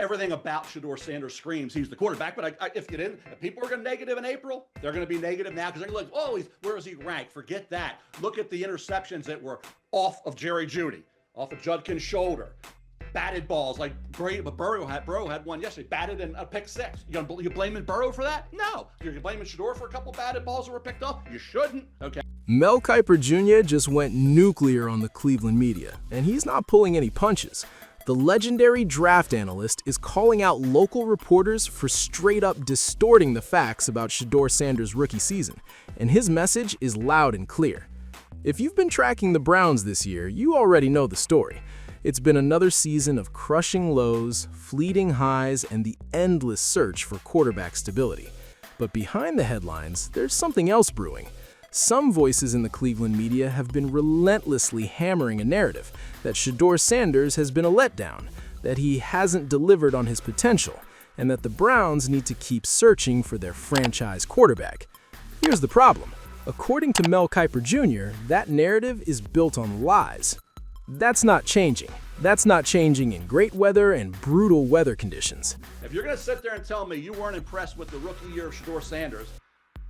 Everything about Shedeur Sanders screams he's the quarterback. But if people are going to negative in April, they're going to be negative now because they're going to look, oh, where is he ranked? Forget that. Look at the interceptions that were off of Jerry Jeudy, off of Judkin's shoulder. Batted balls like Burrow had one yesterday, batted in a pick six. You blaming Burrow for that? No. You're blaming Shedeur for a couple batted balls that were picked off? You shouldn't. Okay. Mel Kiper Jr. just went nuclear on the Cleveland media, and he's not pulling any punches. The legendary draft analyst is calling out local reporters for straight-up distorting the facts about Shedeur Sanders' rookie season, and his message is loud and clear. If you've been tracking the Browns this year, you already know the story. It's been another season of crushing lows, fleeting highs, and the endless search for quarterback stability. But behind the headlines, there's something else brewing. Some voices in the Cleveland media have been relentlessly hammering a narrative that Shedeur Sanders has been a letdown, that he hasn't delivered on his potential, and that the Browns need to keep searching for their franchise quarterback. Here's the problem. According to Mel Kiper Jr., that narrative is built on lies. That's not changing. That's not changing in great weather and brutal weather conditions. If you're going to sit there and tell me you weren't impressed with the rookie year of Shedeur Sanders,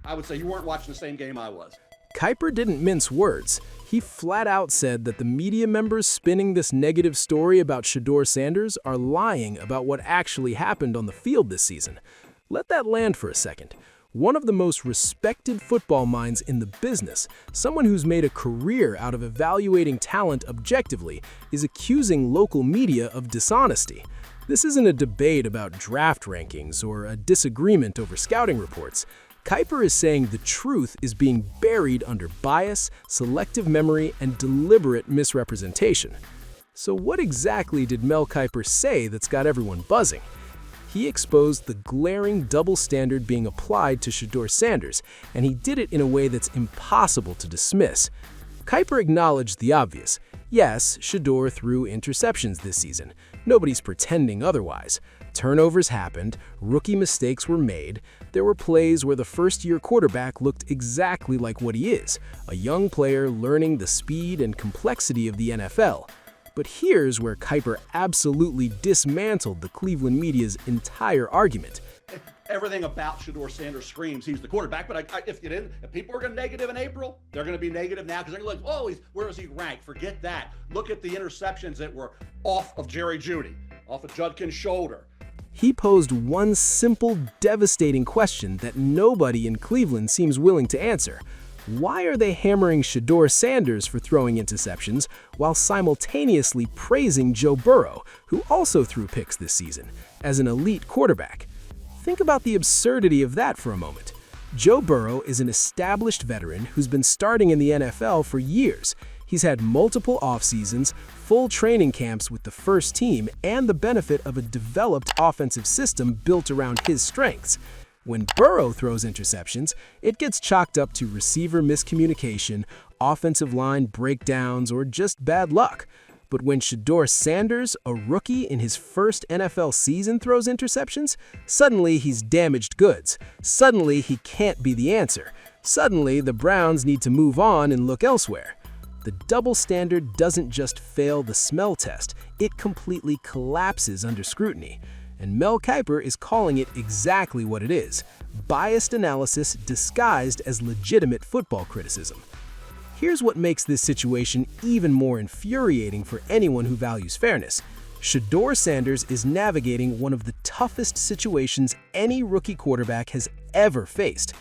I would say you weren't watching the same game I was. Kiper didn't mince words. He flat out said that the media members spinning this negative story about Shedeur Sanders are lying about what actually happened on the field this season. Let that land for a second. One of the most respected football minds in the business, someone who's made a career out of evaluating talent objectively, is accusing local media of dishonesty. This isn't a debate about draft rankings or a disagreement over scouting reports. Kiper is saying the truth is being buried under bias, selective memory, and deliberate misrepresentation. So what exactly did Mel Kiper say that's got everyone buzzing? He exposed the glaring double standard being applied to Shedeur Sanders, and he did it in a way that's impossible to dismiss. Kiper acknowledged the obvious. Yes, Shedeur threw interceptions this season. Nobody's pretending otherwise. Turnovers happened, rookie mistakes were made, there were plays where the first-year quarterback looked exactly like what he is, a young player learning the speed and complexity of the NFL. But here's where Kiper absolutely dismantled the Cleveland media's entire argument. Everything about Shedeur Sanders screams he's the quarterback. But if people are going to negative in April, they're going to be negative now because they're going to look, oh, where is he ranked? Forget that. Look at the interceptions that were off of Jerry Jeudy, off of Judkin's shoulder. He posed one simple, devastating question that nobody in Cleveland seems willing to answer. Why are they hammering Shedeur Sanders for throwing interceptions while simultaneously praising Joe Burrow, who also threw picks this season, as an elite quarterback? Think about the absurdity of that for a moment. Joe Burrow is an established veteran who's been starting in the NFL for years. He's had multiple off-seasons, full training camps with the first team, and the benefit of a developed offensive system built around his strengths. When Burrow throws interceptions, it gets chalked up to receiver miscommunication, offensive line breakdowns, or just bad luck. But when Shedeur Sanders, a rookie in his first NFL season, throws interceptions, suddenly he's damaged goods. Suddenly he can't be the answer. Suddenly the Browns need to move on and look elsewhere. The double standard doesn't just fail the smell test, it completely collapses under scrutiny. And Mel Kiper is calling it exactly what it is: biased analysis disguised as legitimate football criticism. Here's what makes this situation even more infuriating for anyone who values fairness. Shedeur Sanders is navigating one of the toughest situations any rookie quarterback has ever faced.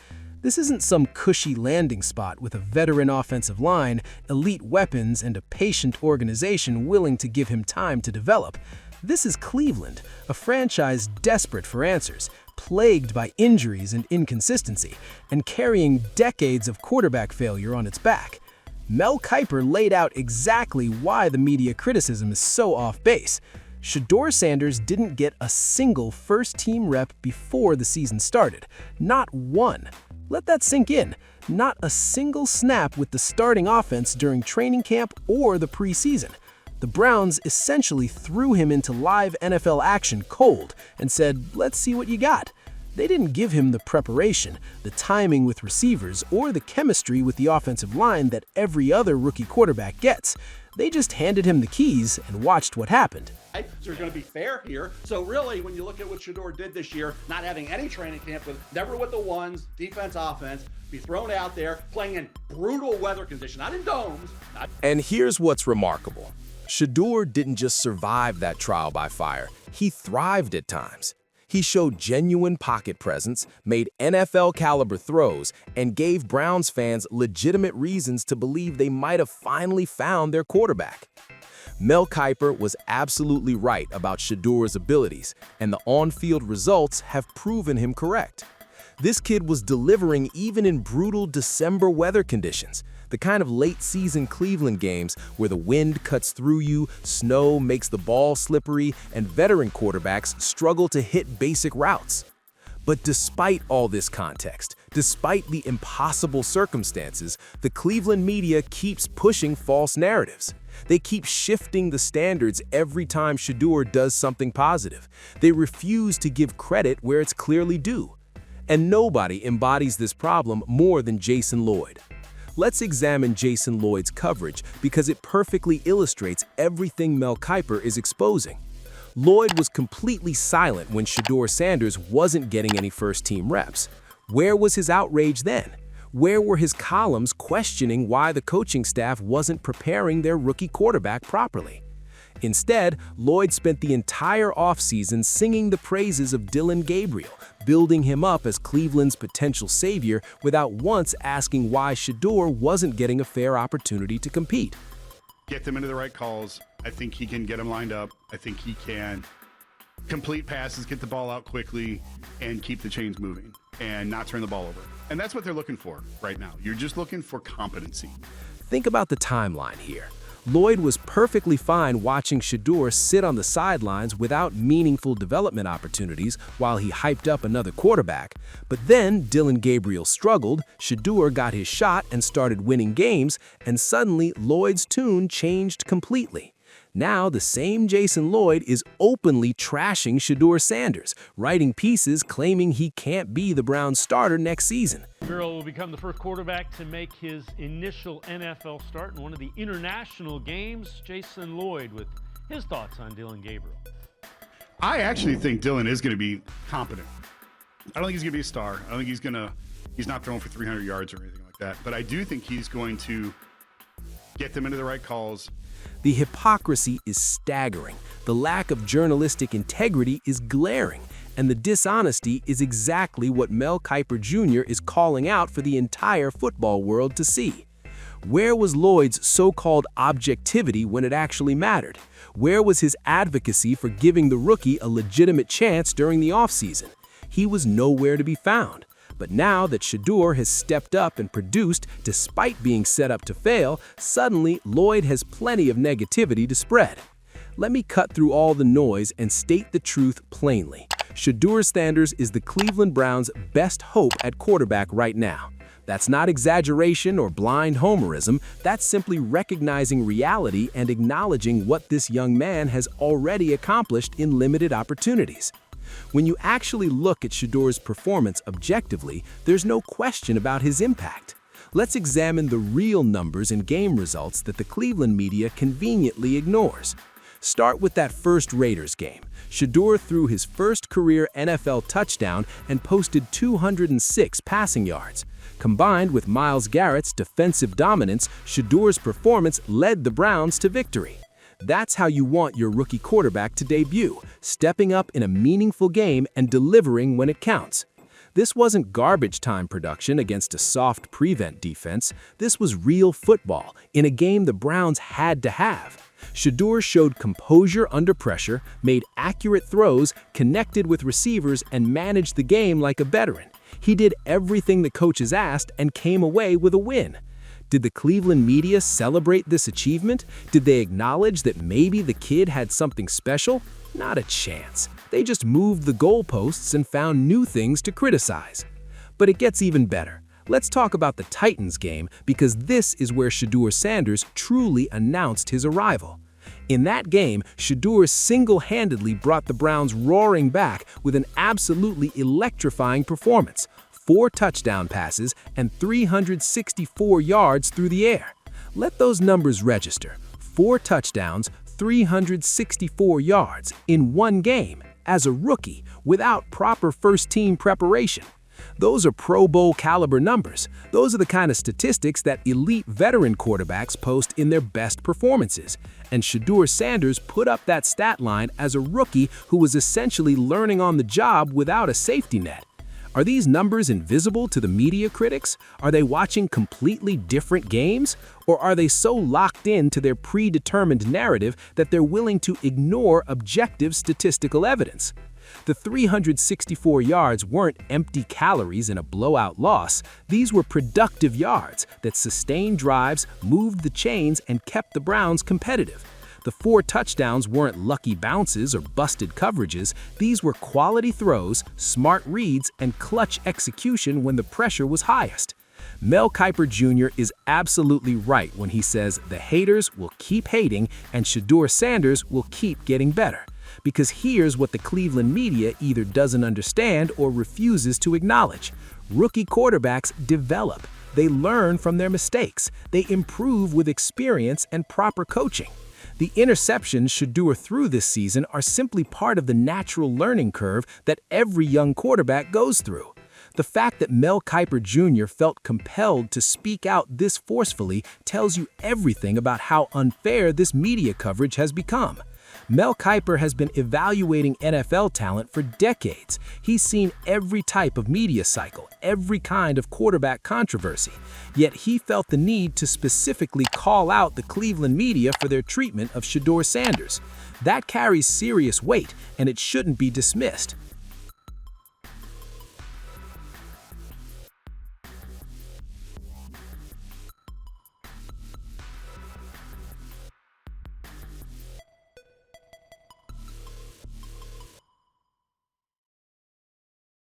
This isn't some cushy landing spot with a veteran offensive line, elite weapons, and a patient organization willing to give him time to develop. This is Cleveland, a franchise desperate for answers, plagued by injuries and inconsistency, and carrying decades of quarterback failure on its back. Mel Kiper laid out exactly why the media criticism is so off base. Shedeur Sanders didn't get a single first-team rep before the season started. Not one. Let that sink in. Not a single snap with the starting offense during training camp or the preseason. The Browns essentially threw him into live NFL action cold and said, let's see what you got. They didn't give him the preparation, the timing with receivers, or the chemistry with the offensive line that every other rookie quarterback gets. They just handed him the keys and watched what happened. So you're going to be fair here. So really, when you look at what Shedeur did this year, not having any training camp, never with the ones, defense, offense, be thrown out there, playing in brutal weather conditions, not in domes. And here's what's remarkable. Shedeur didn't just survive that trial by fire. He thrived at times. He showed genuine pocket presence, made NFL-caliber throws, and gave Browns fans legitimate reasons to believe they might have finally found their quarterback. Mel Kiper was absolutely right about Shedeur's abilities, and the on-field results have proven him correct. This kid was delivering even in brutal December weather conditions, the kind of late-season Cleveland games where the wind cuts through you, snow makes the ball slippery, and veteran quarterbacks struggle to hit basic routes. But despite all this context, despite the impossible circumstances, the Cleveland media keeps pushing false narratives. They keep shifting the standards every time Shedeur does something positive. They refuse to give credit where it's clearly due. And nobody embodies this problem more than Jason Lloyd. Let's examine Jason Lloyd's coverage because it perfectly illustrates everything Mel Kiper is exposing. Lloyd was completely silent when Shedeur Sanders wasn't getting any first-team reps. Where was his outrage then? Where were his columns questioning why the coaching staff wasn't preparing their rookie quarterback properly? Instead, Lloyd spent the entire offseason singing the praises of Dillon Gabriel, building him up as Cleveland's potential savior without once asking why Shedeur wasn't getting a fair opportunity to compete. Get them into the right calls. I think he can get them lined up. I think he can complete passes, get the ball out quickly, and keep the chains moving and not turn the ball over. And that's what they're looking for right now. You're just looking for competency. Think about the timeline here. Lloyd was perfectly fine watching Shedeur sit on the sidelines without meaningful development opportunities while he hyped up another quarterback. But then Dillon Gabriel struggled, Shedeur got his shot and started winning games, and suddenly Lloyd's tune changed completely. Now the same Jason Lloyd is openly trashing Shedeur Sanders, writing pieces claiming he can't be the Browns starter next season. Burrow will become the first quarterback to make his initial NFL start in one of the international games. Jason Lloyd with his thoughts on Dillon Gabriel. I actually think Dillon is going to be competent. I don't think he's going to be a star. I don't think he's not throwing for 300 yards or anything like that. But I do think he's going to get them into the right calls. The hypocrisy is staggering, the lack of journalistic integrity is glaring, and the dishonesty is exactly what Mel Kiper Jr. is calling out for the entire football world to see. Where was Lloyd's so-called objectivity when it actually mattered? Where was his advocacy for giving the rookie a legitimate chance during the offseason? He was nowhere to be found. But now that Shedeur has stepped up and produced despite being set up to fail, suddenly Lloyd has plenty of negativity to spread. Let me cut through all the noise and state the truth plainly. Shedeur Sanders is the Cleveland Browns' best hope at quarterback right now. That's not exaggeration or blind homerism, that's simply recognizing reality and acknowledging what this young man has already accomplished in limited opportunities. When you actually look at Shedeur's performance objectively, there's no question about his impact. Let's examine the real numbers and game results that the Cleveland media conveniently ignores. Start with that first Raiders game. Shedeur threw his first career NFL touchdown and posted 206 passing yards. Combined with Myles Garrett's defensive dominance, Shedeur's performance led the Browns to victory. That's how you want your rookie quarterback to debut, stepping up in a meaningful game and delivering when it counts. This wasn't garbage time production against a soft prevent defense. This was real football in a game the Browns had to have. Shedeur showed composure under pressure, made accurate throws, connected with receivers, and managed the game like a veteran. He did everything the coaches asked and came away with a win. Did the Cleveland media celebrate this achievement? Did they acknowledge that maybe the kid had something special? Not a chance. They just moved the goalposts and found new things to criticize. But it gets even better. Let's talk about the Titans game because this is where Shedeur Sanders truly announced his arrival. In that game, Shedeur single-handedly brought the Browns roaring back with an absolutely electrifying performance. 4 touchdown passes, and 364 yards through the air. Let those numbers register. 4 touchdowns, 364 yards in one game as a rookie without proper first-team preparation. Those are Pro Bowl caliber numbers. Those are the kind of statistics that elite veteran quarterbacks post in their best performances. And Shedeur Sanders put up that stat line as a rookie who was essentially learning on the job without a safety net. Are these numbers invisible to the media critics? Are they watching completely different games? Or are they so locked into their predetermined narrative that they're willing to ignore objective statistical evidence? The 364 yards weren't empty calories in a blowout loss. These were productive yards that sustained drives, moved the chains, and kept the Browns competitive. The 4 touchdowns weren't lucky bounces or busted coverages. These were quality throws, smart reads, and clutch execution when the pressure was highest. Mel Kiper Jr. is absolutely right when he says the haters will keep hating and Shedeur Sanders will keep getting better. Because here's what the Cleveland media either doesn't understand or refuses to acknowledge. Rookie quarterbacks develop. They learn from their mistakes. They improve with experience and proper coaching. The interceptions Shedeur threw this season are simply part of the natural learning curve that every young quarterback goes through. The fact that Mel Kiper Jr. felt compelled to speak out this forcefully tells you everything about how unfair this media coverage has become. Mel Kiper has been evaluating NFL talent for decades. He's seen every type of media cycle, every kind of quarterback controversy. Yet he felt the need to specifically call out the Cleveland media for their treatment of Shedeur Sanders. That carries serious weight, and it shouldn't be dismissed.